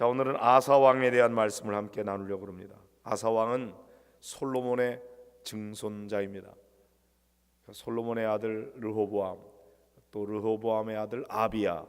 자, 오늘은 아사 왕에 대한 말씀을 함께 나누려고 합니다. 아사 왕은 솔로몬의 증손자입니다. 솔로몬의 아들 르호보암, 또 르호보암의 아들 아비야,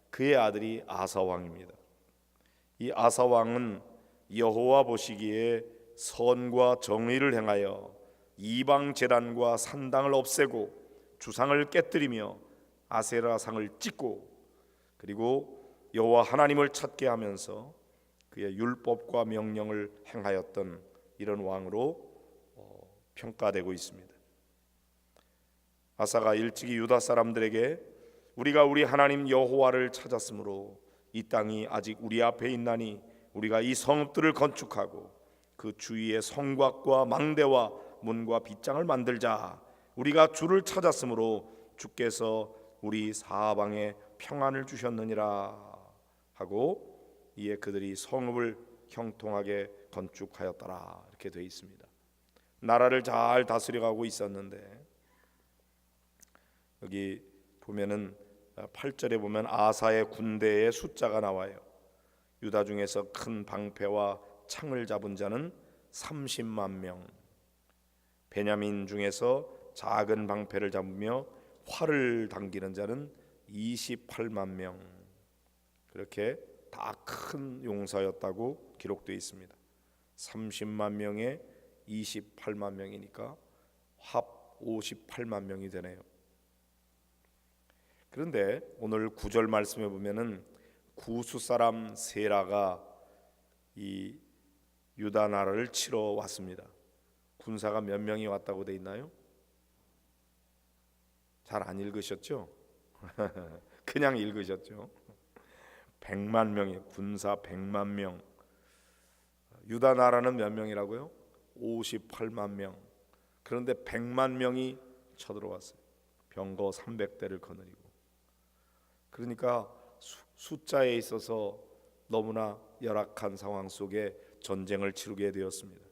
그의 아들이 아사 왕입니다. 이 아사 왕은 여호와 보시기에 선과 정의를 행하여 이방 제단과 산당을 없애고 주상을 깨뜨리며 아세라상을 찢고, 그리고 여호와 하나님을 찾게 하면서 그의 율법과 명령을 행하였던 이런 왕으로 평가되고 있습니다. 아사가 일찍이 유다 사람들에게 우리가 우리 하나님 여호와를 찾았으므로 이 땅이 아직 우리 앞에 있나니 우리가 이 성읍들을 건축하고 그 주위에 성곽과 망대와 문과 빗장을 만들자. 우리가 주를 찾았으므로 주께서 우리 사방에 평안을 주셨느니라 하고, 이에 그들이 성읍을 형통하게 건축하였더라, 이렇게 되어 있습니다. 나라를 잘 다스려가고 있었는데, 여기 보면은 8절에 보면 아사의 군대의 숫자가 나와요. 유다 중에서 큰 방패와 창을 잡은 자는 30만 명, 베냐민 중에서 작은 방패를 잡으며 활을 당기는 자는 28만 명, 그렇게 다 큰 용사였다고 기록되어 있습니다. 30만 명에 28만 명이니까 합 58만 명이 되네요. 그런데 오늘 9절 말씀에 보면은 구스 사람 세라가 이 유다 나라를 치러 왔습니다. 군사가 몇 명이 왔다고 돼 있나요? 잘 안 읽으셨죠? 그냥 읽으셨죠? 100만 명이, 군사 100만 명. 유다 나라는 몇 명이라고요? 58만 명. 그런데 100만 명이 쳐들어왔어요. 병거 300대를 거느리고. 그러니까 숫자에 있어서 너무나 열악한 상황 속에 전쟁을 치르게 되었습니다.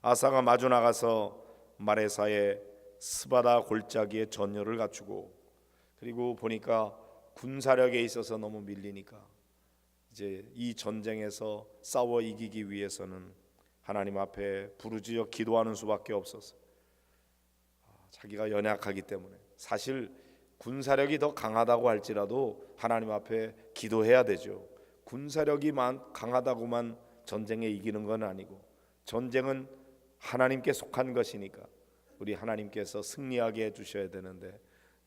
아사가 마주 나가서 마레사의 스바다 골짜기에 전열을 갖추고, 그리고 보니까 군사력에 있어서 너무 밀리니까 이제 이 전쟁에서 싸워 이기기 위해서는 하나님 앞에 부르짖어 기도하는 수밖에 없었어요. 자기가 연약하기 때문에. 사실 군사력이 더 강하다고 할지라도 하나님 앞에 기도해야 되죠. 군사력이 강하다고만 전쟁에 이기는 건 아니고, 전쟁은 하나님께 속한 것이니까 우리 하나님께서 승리하게 해주셔야 되는데,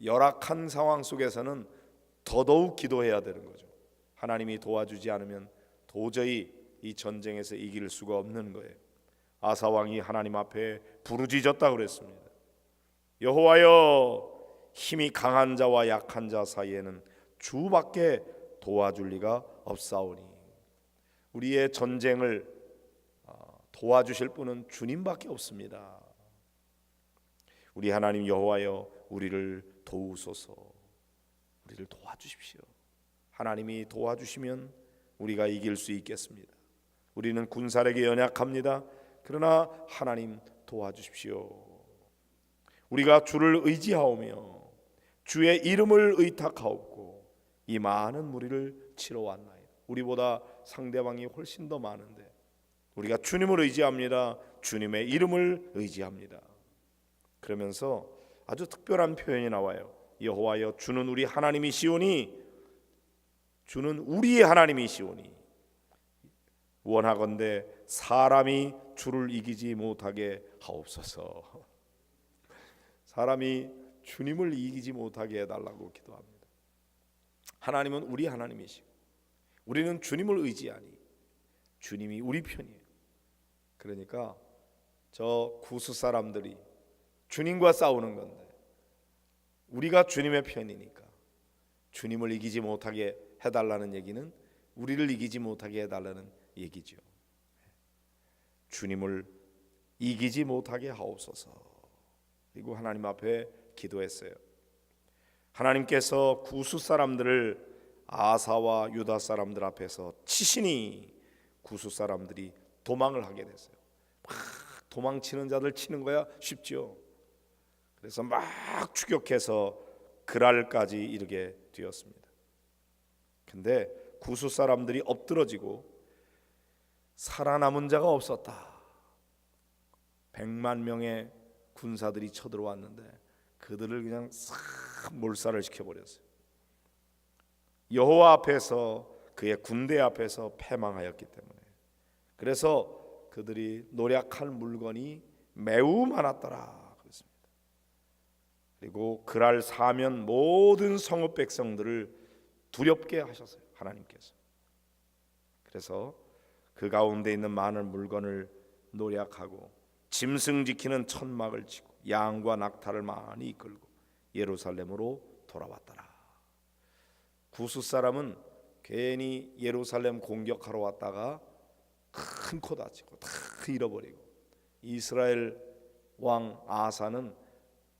열악한 상황 속에서는 더더욱 기도해야 되는 거죠. 하나님이 도와주지 않으면 도저히 이 전쟁에서 이길 수가 없는 거예요. 아사 왕이 하나님 앞에 부르짖었다고 그랬습니다. 여호와여, 힘이 강한 자와 약한 자 사이에는 주밖에 도와줄 리가 없사오니. 우리의 전쟁을 도와주실 분은 주님밖에 없습니다. 우리 하나님 여호와여, 우리를 도우소서. 우리를 도와주십시오. 하나님이 도와주시면 우리가 이길 수 있겠습니다. 우리는 군사력이 연약합니다. 그러나 하나님 도와주십시오. 우리가 주를 의지하오며 주의 이름을 의탁하옵고 이 많은 무리를 치러 왔나이다. 우리보다 상대방이 훨씬 더 많은데 우리가 주님을 의지합니다. 주님의 이름을 의지합니다. 그러면서 아주 특별한 표현이 나와요. 여호와여, 주는 우리 하나님이시오니, 주는 우리의 하나님이시오니 원하건대 사람이 주를 이기지 못하게 하옵소서. 사람이 주님을 이기지 못하게 해달라고 기도합니다. 하나님은 우리 하나님이시고 우리는 주님을 의지하니 주님이 우리 편이에요. 그러니까 저 구스 사람들이 주님과 싸우는 건데 우리가 주님의 편이니까 주님을 이기지 못하게 해달라는 얘기는 우리를 이기지 못하게 해달라는 얘기죠. 주님을 이기지 못하게 하옵소서. 그리고 하나님 앞에 기도했어요. 하나님께서 구스 사람들을 아사와 유다 사람들 앞에서 치시니 구스 사람들이 도망을 하게 됐어요. 막 도망치는 자들 치는 거야 쉽죠. 그래서 막 추격해서 그랄까지 이르게 되었습니다. 근데 구스 사람들이 엎드러지고 살아남은 자가 없었다. 100만 명의 군사들이 쳐들어왔는데 그들을 그냥 싹 몰살을 시켜버렸어요. 여호와 앞에서, 그의 군대 앞에서 패망하였기 때문에. 그래서 그들이 노력할 물건이 매우 많았더라 그랬습니다. 그리고 그랄 사면 모든 성읍 백성들을 두렵게 하셨어요, 하나님께서. 그래서 그 가운데 있는 많은 물건을 노력하고 짐승 지키는 천막을 치고 양과 낙타를 많이 이끌고 예루살렘으로 돌아왔더라. 구스 사람은 괜히 예루살렘 공격하러 왔다가 큰 코 다치고 다 잃어버리고, 이스라엘 왕 아사는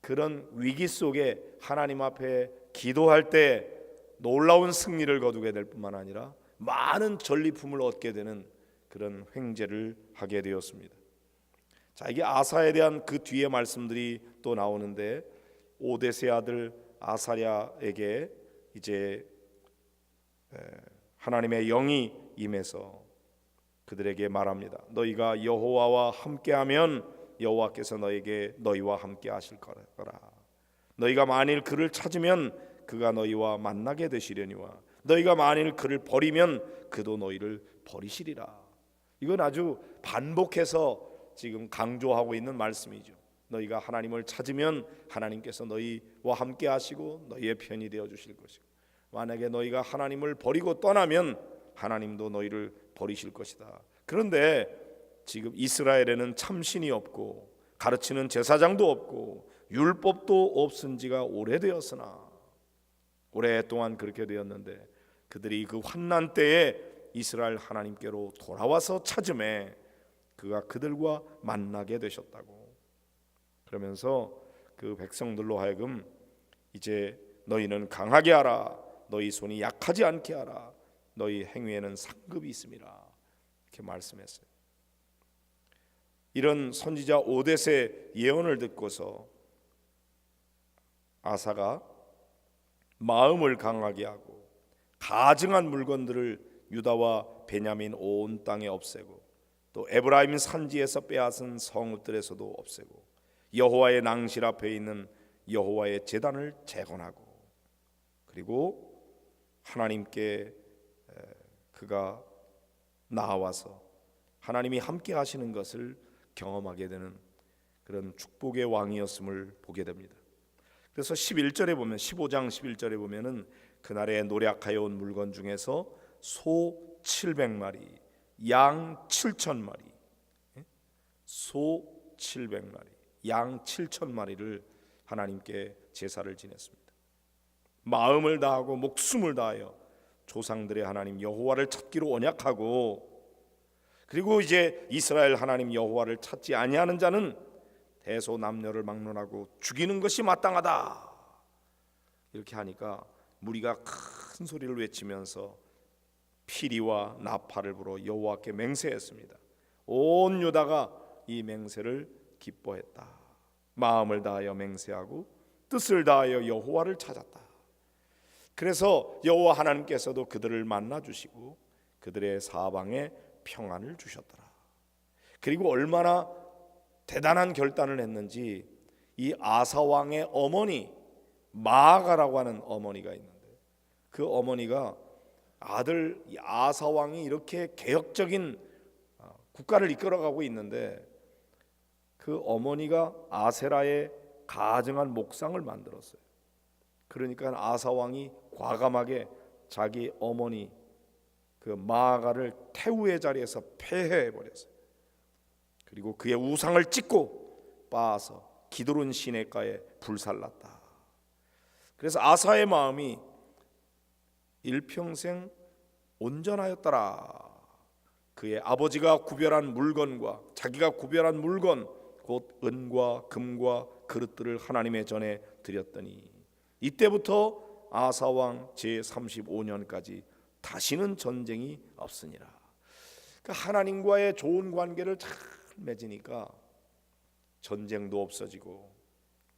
그런 위기 속에 하나님 앞에 기도할 때 놀라운 승리를 거두게 될 뿐만 아니라 많은 전리품을 얻게 되는 그런 횡재를 하게 되었습니다. 자, 이게 아사에 대한 그 뒤에 말씀들이 또 나오는데, 오데세 아들 아사랴에게 이제 하나님의 영이 임해서 그들에게 말합니다. 너희가 여호와와 함께하면 여호와께서 너희와 함께 하실 거라. 너희가 만일 그를 찾으면 그가 너희와 만나게 되시려니와 너희가 만일 그를 버리면 그도 너희를 버리시리라. 이건 아주 반복해서 지금 강조하고 있는 말씀이죠. 너희가 하나님을 찾으면 하나님께서 너희와 함께 하시고 너희의 편이 되어 주실 것이고, 만약에 너희가 하나님을 버리고 떠나면 하나님도 너희를 버리실 것이다. 그런데 지금 이스라엘에는 참신이 없고 가르치는 제사장도 없고 율법도 없은 지가 오래되었으나, 오랫동안 그렇게 되었는데 그들이 그 환난 때에 이스라엘 하나님께로 돌아와서 찾음에 그가 그들과 만나게 되셨다고. 그러면서 그 백성들로 하여금 이제 너희는 강하게 하라, 너희 손이 약하지 않게 하라, 너희 행위에는 상급이 있음이라, 이렇게 말씀했어요. 이런 선지자 오데세 예언을 듣고서 아사가 마음을 강하게 하고 가증한 물건들을 유다와 베냐민 온 땅에 없애고, 또 에브라임 산지에서 빼앗은 성읍들에서도 없애고, 여호와의 낭실 앞에 있는 여호와의 제단을 재건하고, 그리고 하나님께 그가 나와서 하나님이 함께 하시는 것을 경험하게 되는 그런 축복의 왕이었음을 보게 됩니다. 그래서 11절에 보면, 15장 11절에 보면은 그날에 노력하여 온 물건 중에서 소 700마리, 양 7,000마리, 소 700마리, 양 7,000마리를 하나님께 제사를 지냈습니다. 마음을 다하고 목숨을 다하여 조상들의 하나님 여호와를 찾기로 언약하고, 그리고 이제 이스라엘 하나님 여호와를 찾지 아니하는 자는 대소남녀를 막론하고 죽이는 것이 마땅하다. 이렇게 하니까 무리가 큰 소리를 외치면서 피리와 나팔을 불어 여호와께 맹세했습니다. 온 유다가 이 맹세를 기뻐했다. 마음을 다하여 맹세하고 뜻을 다하여 여호와를 찾았다. 그래서 여호와 하나님께서도 그들을 만나 주시고 그들의 사방에 평안을 주셨더라. 그리고 얼마나 대단한 결단을 했는지, 이 아사 왕의 어머니 마아가라고 하는 어머니가 있는데, 그 어머니가 아들 아사 왕이 이렇게 개혁적인 국가를 이끌어가고 있는데 그 어머니가 아세라의 가증한 목상을 만들었어요. 그러니까 아사 왕이 과감하게 자기 어머니 그 마아가를 태우의 자리에서 폐해해 버렸어요. 그리고 그의 우상을 찢고 빻아서 기드론 시내가에 불살랐다. 그래서 아사의 마음이 일평생 온전하였더라. 그의 아버지가 구별한 물건과 자기가 구별한 물건, 곧 은과 금과 그릇들을 하나님의 전에 드렸더니 이때부터 아사왕 제35년까지 다시는 전쟁이 없으니라. 그러니까 하나님과의 좋은 관계를 잘 맺으니까 전쟁도 없어지고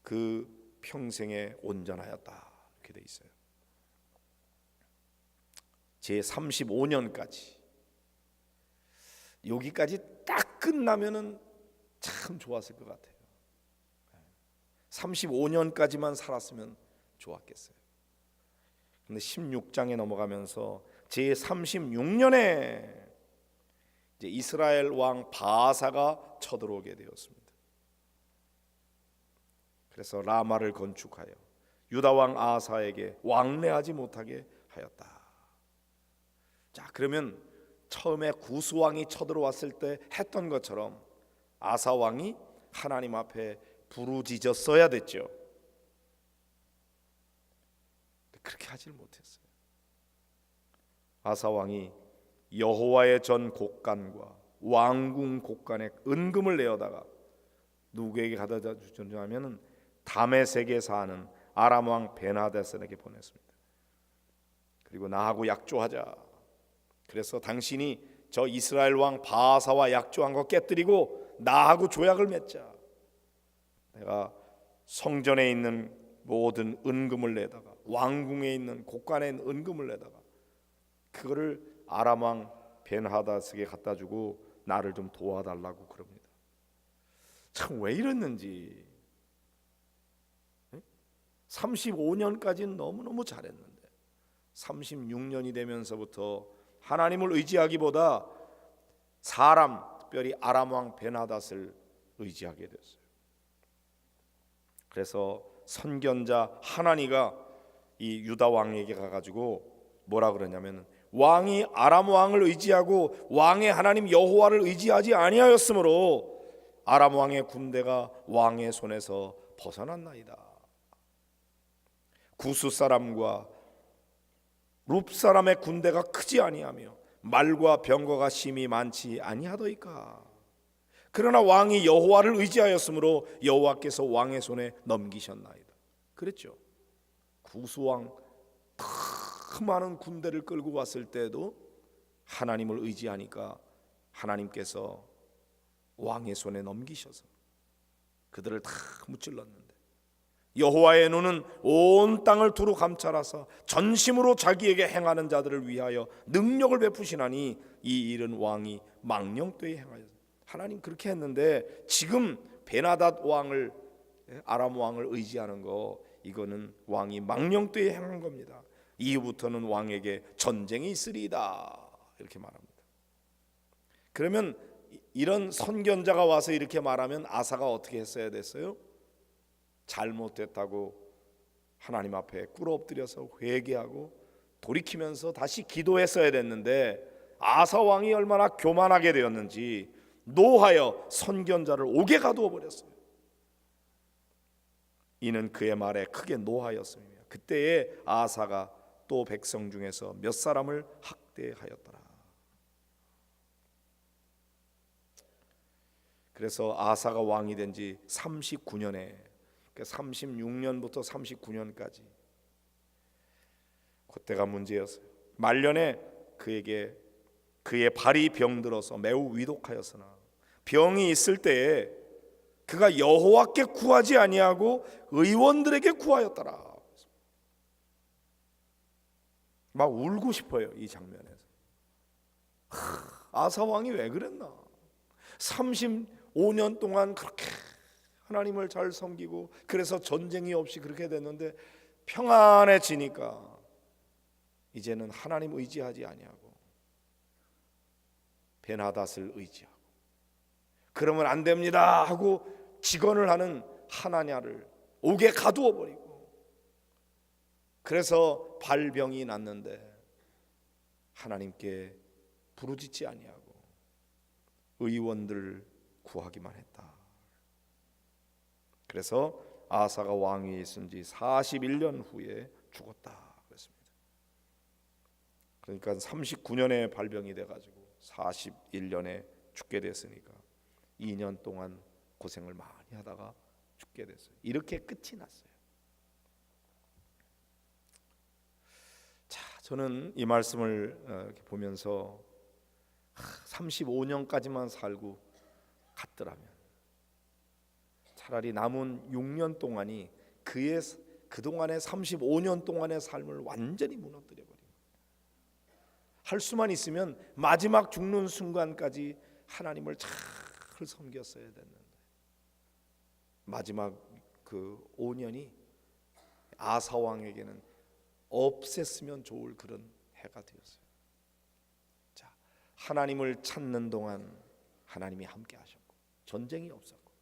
그 평생에 온전하였다, 이렇게 돼 있어요. 제 35년까지 여기까지 딱 끝나면은 참 좋았을 것 같아요. 35년까지만 살았으면 좋았겠어요. 근데 16장에 넘어가면서 제 36년에 이제 이스라엘 왕 바아사가 쳐들어오게 되었습니다. 그래서 라마를 건축하여 유다 왕 아사에게 왕래하지 못하게 하였다. 자, 그러면 처음에 구스 왕이 쳐들어왔을 때 했던 것처럼 아사 왕이 하나님 앞에 부르짖었어야 됐죠. 그렇게 하질 못했어요. 아사 왕이 여호와의 전 곡간과 왕궁 곡간에 은금을 내어다가 누구에게 가져다 주냐면은 다메섹에 사는 아람 왕 베나데스에게 보냈습니다. 그리고 나하고 약조하자. 그래서 당신이 저 이스라엘 왕 바아사와 약조한 거 깨뜨리고 나하고 조약을 맺자. 내가 성전에 있는 모든 은금을 내다가 왕궁에 있는 곡간에 있는 은금을 내다가 그거를 아람 왕 벤하닷에게 갖다 주고 나를 좀 도와달라고 그럽니다. 참 왜 이랬는지. 35년까지는 너무너무 잘했는데 36년이 되면서부터 하나님을 의지하기보다 사람, 특별히 아람 왕 벤하닷을 의지하게 됐어요. 그래서 선견자 하나니가 이 유다 왕에게 가가지고 뭐라 그러냐면 왕이 아람 왕을 의지하고 왕의 하나님 여호와를 의지하지 아니하였으므로 아람 왕의 군대가 왕의 손에서 벗어났나이다. 구스 사람과 룹 사람의 군대가 크지 아니하며 말과 병거가 심히 많지 아니하더이까. 그러나 왕이 여호와를 의지하였으므로 여호와께서 왕의 손에 넘기셨나이다. 그랬죠. 구스 왕 그 많은 군대를 끌고 왔을 때도 하나님을 의지하니까 하나님께서 왕의 손에 넘기셔서 그들을 다 무찔렀는데 여호와의 눈은 온 땅을 두루 감찰하사 전심으로 자기에게 행하는 자들을 위하여 능력을 베푸시나니 이 일은 왕이 망령되이 행하였습니다. 하나님 그렇게 했는데 지금 베나닷 왕을 아람 왕을 의지하는 거 이거는 왕이 망령되이 행한 겁니다. 이후부터는 왕에게 전쟁이 있으리이다 이렇게 말합니다. 그러면 이런 선견자가 와서 이렇게 말하면 아사가 어떻게 했어야 됐어요? 잘못됐다고 하나님 앞에 꿇어 엎드려서 회개하고 돌이키면서 다시 기도했어야 됐는데 아사 왕이 얼마나 교만하게 되었는지 노하여 선견자를 옥에 가두어 버렸어요. 이는 그의 말에 크게 노하였습니다. 그때에 아사가 또 백성 중에서 몇 사람을 학대하였더라. 그래서 아사가 왕이 된 지 39년에 36년부터 39년까지 그때가 문제였어요. 말년에 그에게 그의 발이 병들어서 매우 위독하였으나 병이 있을 때에 그가 여호와께 구하지 아니하고 의원들에게 구하였더라. 막 울고 싶어요. 이 장면에서 아사 왕이 왜 그랬나? 35년 동안 그렇게 하나님을 잘 섬기고 그래서 전쟁이 없이 그렇게 됐는데 평안해지니까 이제는 하나님 의지하지 아니하고 베나닷을 의지하고 그러면 안 됩니다 하고 직언을 하는 하나냐를 옥에 가두어 버리고 그래서 발병이 났는데 하나님께 부르짖지 아니하고 의원들을 구하기만 했다. 그래서 아사가 왕위에 있은 지 41년 후에 죽었다 그랬습니다. 그러니까 39년에 발병이 돼가지고 41년에 죽게 됐으니까 2년 동안 고생을 많이 하다가 죽게 됐어요. 이렇게 끝이 났어요. 자, 저는 이 말씀을 이렇게 보면서 35년까지만 살고 갔더라면 차라리 남은 6년 동안이 그동안의 35년 동안의 삶을 완전히 무너뜨려 버린 할 수만 있으면 마지막 죽는 순간까지 하나님을 잘 섬겼어야 됐는데 마지막 그 5년이 아사 왕에게는 없앴으면 좋을 그런 해가 되었어요. 자, 하나님을 찾는 동안 하나님이 함께 하셨고 전쟁이 없었고,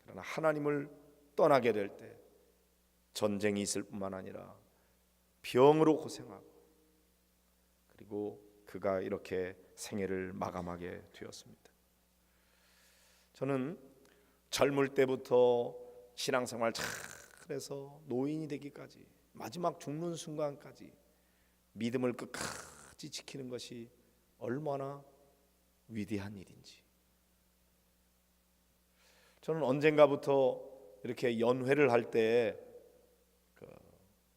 그러나 하나님을 떠나게 될 때 전쟁이 있을 뿐만 아니라 병으로 고생하고, 그리고 그가 이렇게 생애를 마감하게 되었습니다. 저는 젊을 때부터 신앙생활 잘해서 노인이 되기까지 마지막 죽는 순간까지 믿음을 끝까지 지키는 것이 얼마나 위대한 일인지, 저는 언젠가부터 이렇게 연회를 할 때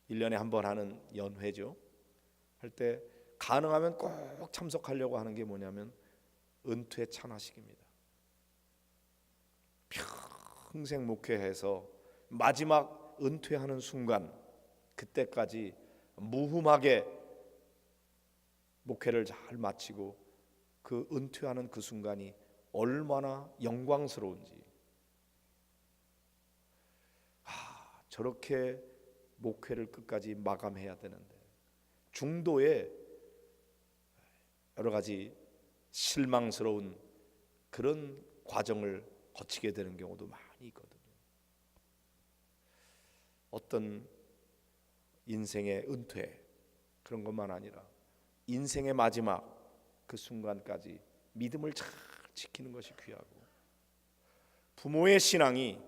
1년에 한 번 하는 연회죠. 할 때 가능하면 꼭 참석하려고 하는 게 뭐냐면 은퇴 찬화식입니다. 평생 목회해서 마지막 은퇴하는 순간, 그때까지 무흠하게 목회를 잘 마치고 그 은퇴하는 그 순간이 얼마나 영광스러운지, 저렇게 목회를 끝까지 마감해야 되는데 중도에 여러 가지 실망스러운 그런 과정을 거치게 되는 경우도 많이 있거든요. 어떤 인생의 은퇴 그런 것만 아니라 인생의 마지막 그 순간까지 믿음을 잘 지키는 것이 귀하고, 부모의 신앙이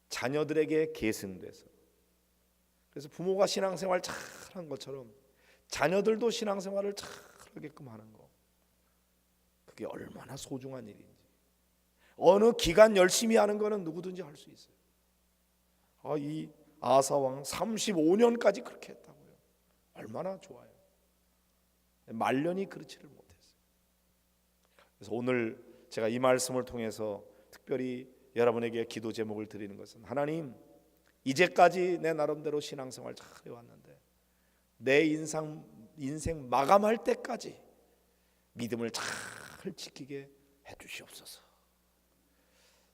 자녀들에게 계승돼서, 그래서 부모가 신앙생활 잘한 것처럼 자녀들도 신앙생활을 잘하게끔 하는 거, 그게 얼마나 소중한 일인지. 어느 기간 열심히 하는 거는 누구든지 할 수 있어요. 이 아사왕 35년까지 그렇게 했다고요. 얼마나 좋아요. 말년이 그렇지를 못했어요. 그래서 오늘 제가 이 말씀을 통해서 특별히 여러분에게 기도 제목을 드리는 것은, 하나님, 이제까지 내 나름대로 신앙생활 잘 해왔는데 내 인생 마감할 때까지 믿음을 잘 지키게 해주시옵소서.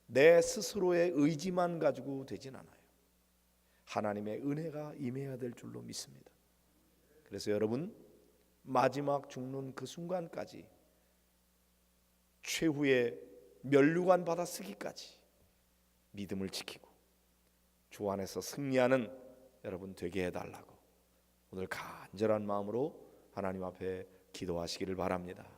내 스스로의 의지만 가지고 되진 않아요. 하나님의 은혜가 임해야 될 줄로 믿습니다. 그래서 여러분, 마지막 죽는 그 순간까지 최후의 면류관 받아 쓰기까지 믿음을 지키고 주 안에서 승리하는 여러분 되게 해달라고 오늘 간절한 마음으로 하나님 앞에 기도하시기를 바랍니다.